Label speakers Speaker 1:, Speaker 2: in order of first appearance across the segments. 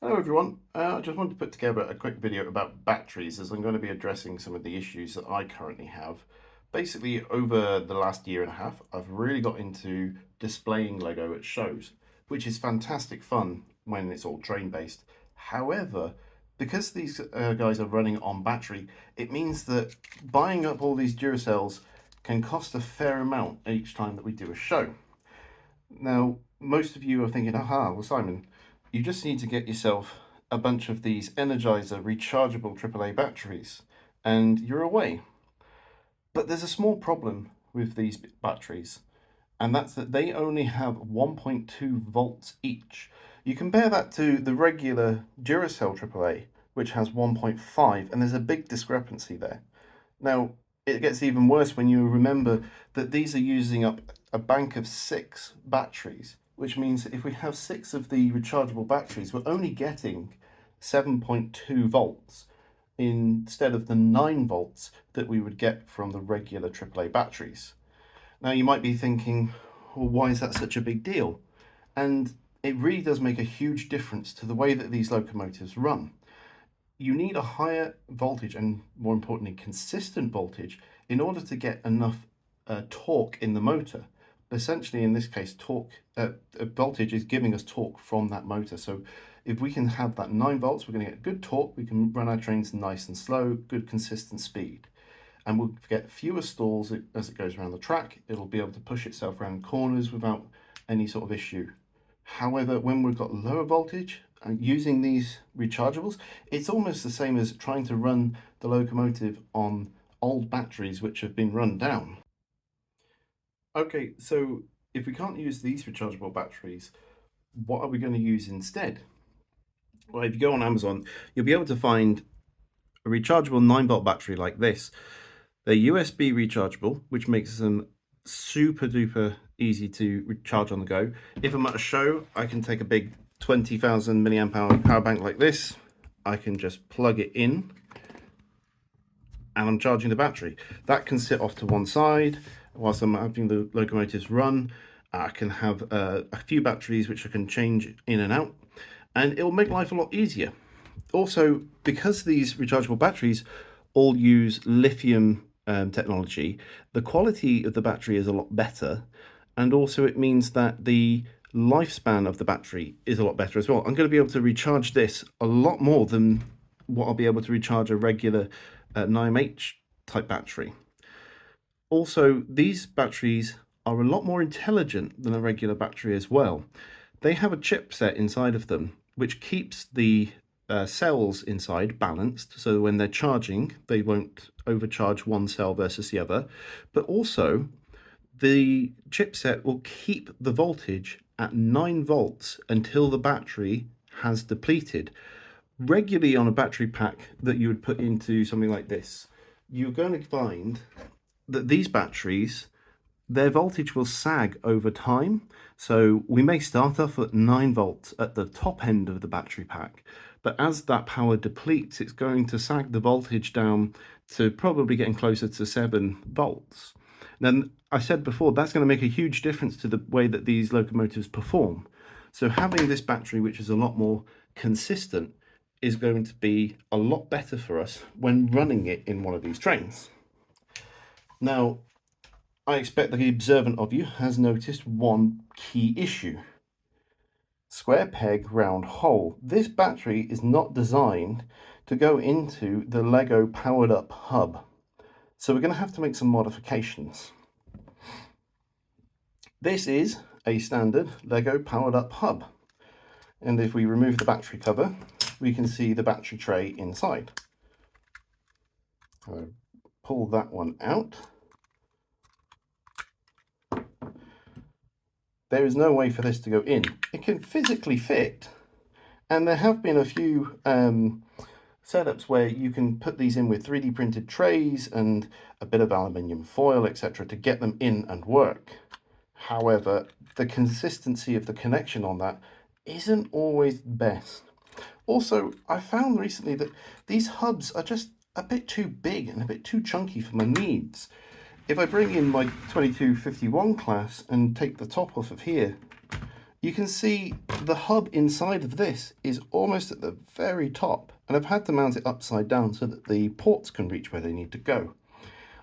Speaker 1: Hello everyone, I just wanted to put together a quick video about batteries as I'm going to be addressing some of the issues that I currently have. Basically, over the last year and a half, I've really got into displaying Lego at shows, which is fantastic fun when it's all train based. However, because these guys are running on battery, it means that buying up all these Duracells can cost a fair amount each time that we do a show. Now, most of you are thinking, aha, well, Simon, you just need to get yourself a bunch of these Energizer rechargeable AAA batteries and you're away. But there's a small problem with these batteries, and that's that they only have 1.2 volts each. You compare that to the regular Duracell AAA, which has 1.5, and there's a big discrepancy there. Now, it gets even worse when you remember that these are using up a bank of 6 batteries, which means that if we have 6 of the rechargeable batteries, we're only getting 7.2 volts instead of the 9 volts that we would get from the regular AAA batteries. Now, you might be thinking, well, why is that such a big deal? And it really does make a huge difference to the way that these locomotives run. You need a higher voltage and, more importantly, consistent voltage in order to get enough torque in the motor. Essentially, in this case, voltage is giving us torque from that motor. So if we can have that 9 volts, we're going to get good torque. We can run our trains nice and slow, good consistent speed. And we'll get fewer stalls as it goes around the track. It'll be able to push itself around corners without any sort of issue. However, when we've got lower voltage and using these rechargeables, it's almost the same as trying to run the locomotive on old batteries which have been run down. Okay, so if we can't use these rechargeable batteries, what are we going to use instead? Well, if you go on Amazon, you'll be able to find a rechargeable 9-volt battery like this. They're USB rechargeable, which makes them super duper easy to recharge on the go. If I'm at a show, I can take a big 20,000 milliamp hour power bank like this. I can just plug it in and I'm charging the battery. That can sit off to one side whilst I'm having the locomotives run. I can have a few batteries which I can change in and out, and it'll make life a lot easier. Also, because these rechargeable batteries all use lithium technology, the quality of the battery is a lot better, and also it means that the lifespan of the battery is a lot better as well. I'm going to be able to recharge this a lot more than what I'll be able to recharge a regular 9H type battery. Also, these batteries are a lot more intelligent than a regular battery as well. They have a chipset inside of them which keeps the cells inside balanced, so when they're charging they won't overcharge one cell versus the other, but also the chipset will keep the voltage at 9 volts until the battery has depleted. Regularly on a battery pack that you would put into something like this, you're going to find that these batteries, their voltage will sag over time. So we may start off at 9 volts at the top end of the battery pack, but as that power depletes, it's going to sag the voltage down to probably getting closer to 7 volts. Then I said before, that's going to make a huge difference to the way that these locomotives perform. So having this battery, which is a lot more consistent, is going to be a lot better for us when running it in one of these trains. Now, I expect the observant of you has noticed one key issue. Square peg, round hole. This battery is not designed to go into the Lego powered up hub. So we're going to have to make some modifications. This is a standard Lego powered up hub. And if we remove the battery cover, we can see the battery tray inside. I'll pull that one out. There is no way for this to go in. It can physically fit, and there have been a few setups where you can put these in with 3D printed trays and a bit of aluminium foil, etc., to get them in and work. However, the consistency of the connection on that isn't always the best. Also, I found recently that these hubs are just a bit too big and a bit too chunky for my needs. If I bring in my 2251 class and take the top off of here, You can see the hub inside of this is almost at the very top, and I've had to mount it upside down so that the ports can reach where they need to go.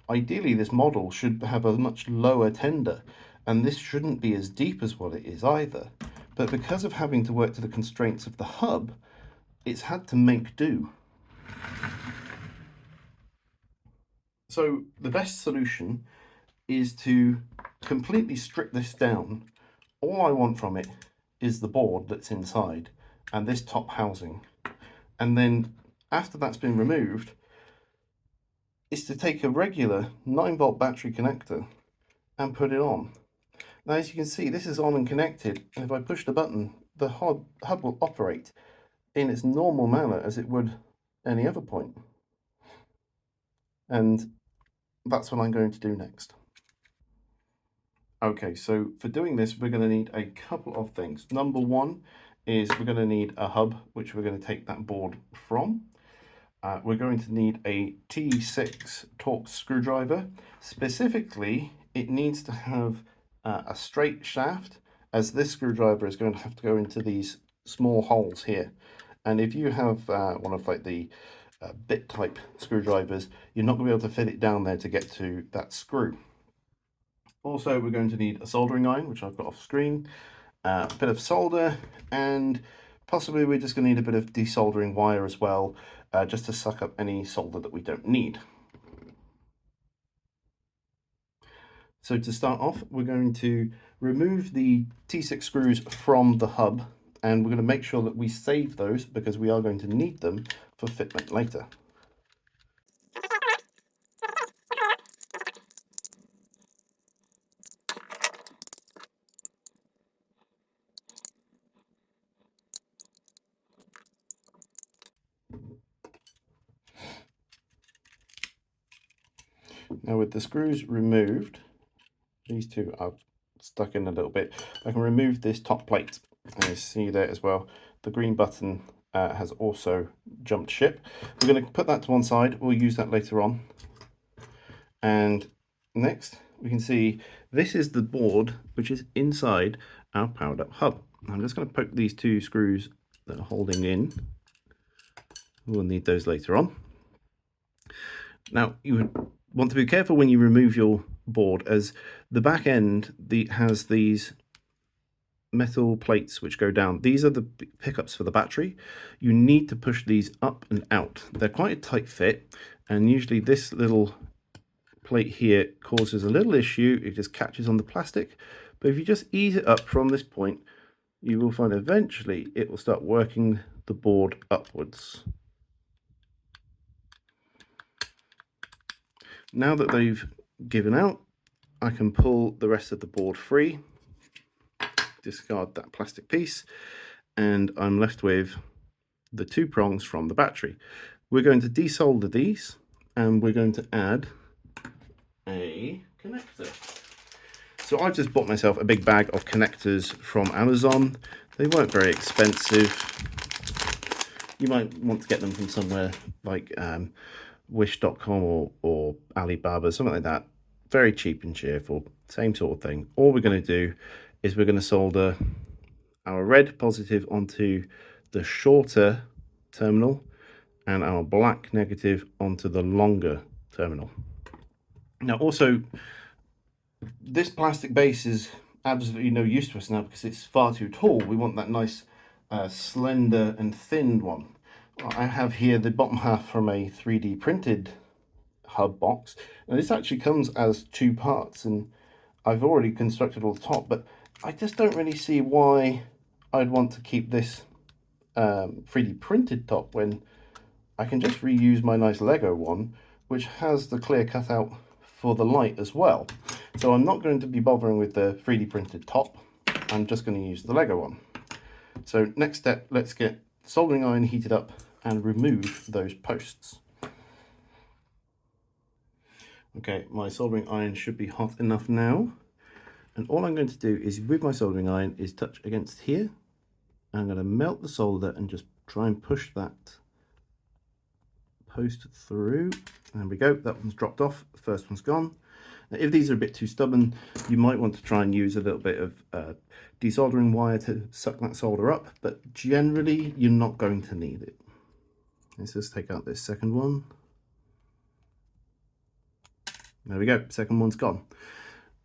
Speaker 1: Ideally, this model should have a much lower tender, and this shouldn't be as deep as what it is either. But because of having to work to the constraints of the hub, it's had to make do. So the best solution is to completely strip this down. All I want from it is the board that's inside and this top housing. And then after that's been removed, is to take a regular 9-volt battery connector and put it on. Now, as you can see, this is on and connected, and if I push the button, the hub will operate in its normal manner as it would any other point. And that's what I'm going to do next. Okay, so for doing this, we're going to need a couple of things. Number one is we're going to need a hub, which we're going to take that board from. We're going to need a T6 Torx screwdriver. Specifically, it needs to have a straight shaft, as this screwdriver is going to have to go into these small holes here. And if you have one of like the bit type screwdrivers, you're not going to be able to fit it down there to get to that screw. Also, we're going to need a soldering iron, which I've got off screen, a bit of solder, and possibly we're just going to need a bit of desoldering wire as well, just to suck up any solder that we don't need. So to start off, we're going to remove the T6 screws from the hub, and we're going to make sure that we save those because we are going to need them for fitment later. Now with the screws removed, these two are stuck in a little bit, I can remove this top plate. And you see there as well, the green button has also jumped ship. We're going to put that to one side, we'll use that later on. And next we can see this is the board which is inside our powered up hub. I'm just going to poke these two screws that are holding in. We'll need those later on. Now you would want to be careful when you remove your board, as the back end has these metal plates which go down. These are the pickups for the battery. You need to push these up and out. They're quite a tight fit, and usually this little plate here causes a little issue. It just catches on the plastic, but if you just ease it up from this point, you will find eventually it will start working the board upwards. Now that they've given out, I can pull the rest of the board free, discard that plastic piece, and I'm left with the two prongs from the battery. We're going to desolder these, and we're going to add a connector. So I've just bought myself a big bag of connectors from Amazon. They weren't very expensive. You might want to get them from somewhere like Wish.com or Alibaba, something like that. Very cheap and cheerful, same sort of thing. All we're going to do is we're going to solder our red positive onto the shorter terminal and our black negative onto the longer terminal. Now also, this plastic base is absolutely no use to us now because it's far too tall. We want that nice slender and thin one. I have here the bottom half from a 3D printed hub box. Now this actually comes as two parts, and I've already constructed all the top, but I just don't really see why I'd want to keep this 3D printed top when I can just reuse my nice Lego one, which has the clear cutout for the light as well. So I'm not going to be bothering with the 3D printed top. I'm just going to use the Lego one. So next step, let's get the soldering iron heated up and remove those posts. Okay, my soldering iron should be hot enough now. And all I'm going to do is, with my soldering iron, is touch against here. I'm going to melt the solder and just try and push that post through. There we go, that one's dropped off, the first one's gone. Now, if these are a bit too stubborn, you might want to try and use a little bit of desoldering wire to suck that solder up, but generally you're not going to need it. Let's just take out this second one. There we go, second one's gone.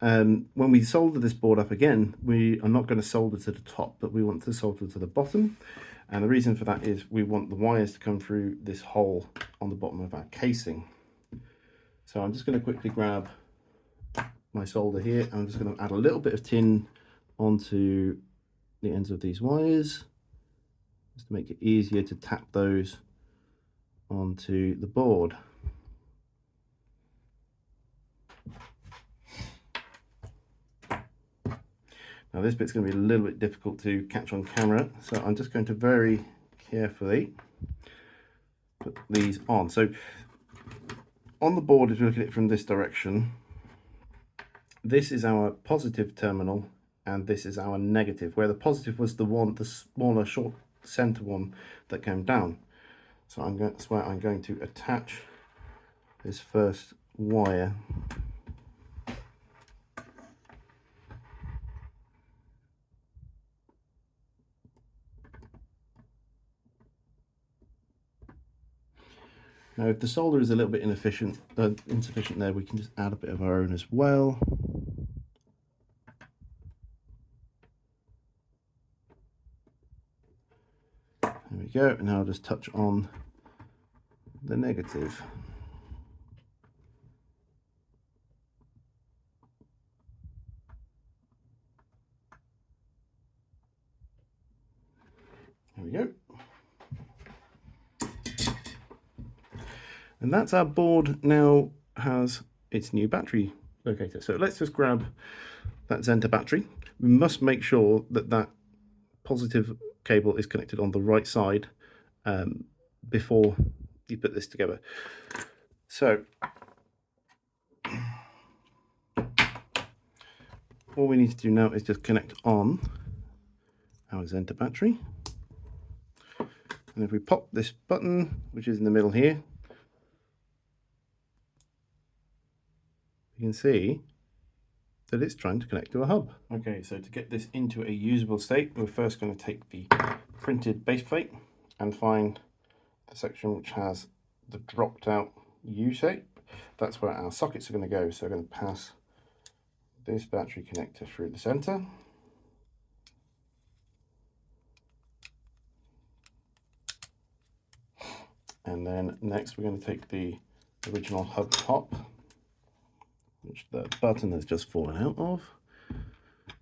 Speaker 1: When we solder this board up again, we are not going to solder to the top, but we want to solder to the bottom. And the reason for that is we want the wires to come through this hole on the bottom of our casing. So I'm just going to quickly grab my solder here. I'm just going to add a little bit of tin onto the ends of these wires, just to make it easier to tap those onto the board. Now this bit's going to be a little bit difficult to catch on camera, so I'm just going to very carefully put these on. So on the board, if you look at it from this direction, this is our positive terminal and this is our negative, where the positive was the one, the smaller short center one that came down. So that's where I'm going to attach this first wire. Now, if the solder is a little bit insufficient there, we can just add a bit of our own as well. There we go. And now I'll just touch on the negative. There we go. And that's our board now has its new battery locator. So let's just grab that Xenta battery. We must make sure that that positive cable is connected on the right side before you put this together. So all we need to do now is just connect on our Xenta battery. And if we pop this button, which is in the middle here, you can see that it's trying to connect to a hub. Okay, so to get this into a usable state, we're first going to take the printed base plate and find the section which has the dropped out U shape. That's where our sockets are going to go. So we're going to pass this battery connector through the center. And then next we're going to take the original hub top, which the button has just fallen out of.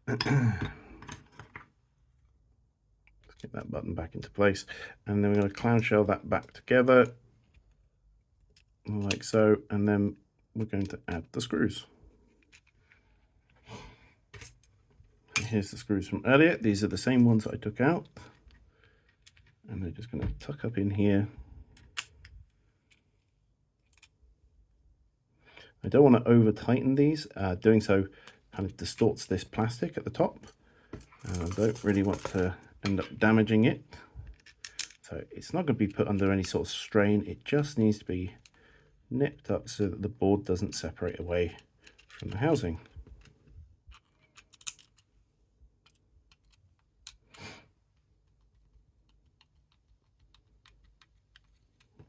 Speaker 1: Let's get that button back into place. And then we're going to cloud shell that back together, like so. And then we're going to add the screws. And here's the screws from earlier. These are the same ones that I took out. And they're just going to tuck up in here. I don't want to over tighten these. Doing so kind of distorts this plastic at the top. I don't really want to end up damaging it. So it's not going to be put under any sort of strain. It just needs to be nipped up so that the board doesn't separate away from the housing.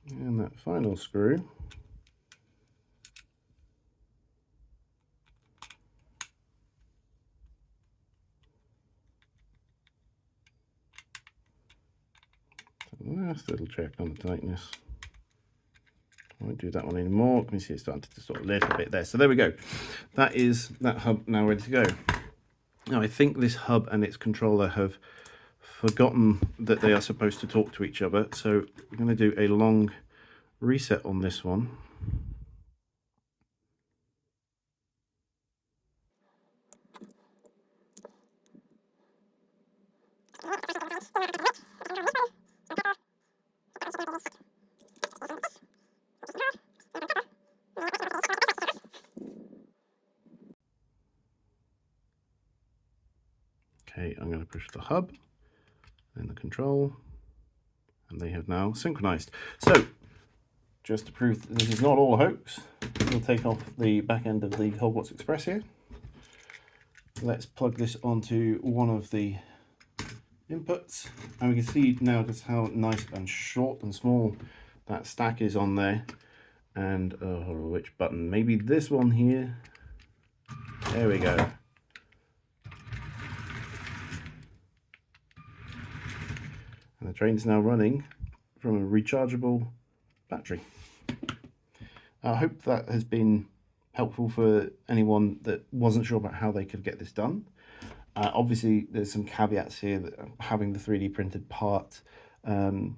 Speaker 1: And that final screw last little check on the tightness. I won't do that one anymore. You can see it's starting to distort a little bit there. So there we go. That is that hub now ready to go. Now I think this hub and its controller have forgotten that they are supposed to talk to each other. So we're going to do a long reset on this one. Okay, I'm going to push the hub and the control, and they have now synchronized. So just to prove that this is not all a hoax, we'll take off the back end of the Hogwarts Express here. Let's plug this onto one of the inputs, and we can see now just how nice and short and small that stack is on there. And which button? Maybe this one here. There we go. And the train's now running from a rechargeable battery. I hope that has been helpful for anyone that wasn't sure about how they could get this done. Obviously, there's some caveats here, that having the 3D printed part and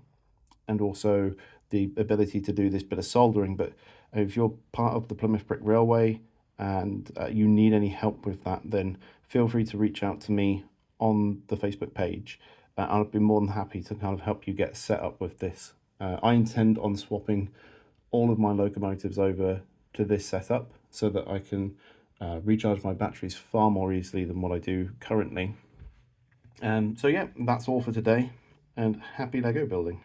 Speaker 1: also the ability to do this bit of soldering. But if you're part of the Plymouth Brick Railway and you need any help with that, then feel free to reach out to me on the Facebook page. I'll be more than happy to kind of help you get set up with this. I intend on swapping all of my locomotives over to this setup so that I can recharge my batteries far more easily than what I do currently. So yeah, that's all for today, and happy Lego building.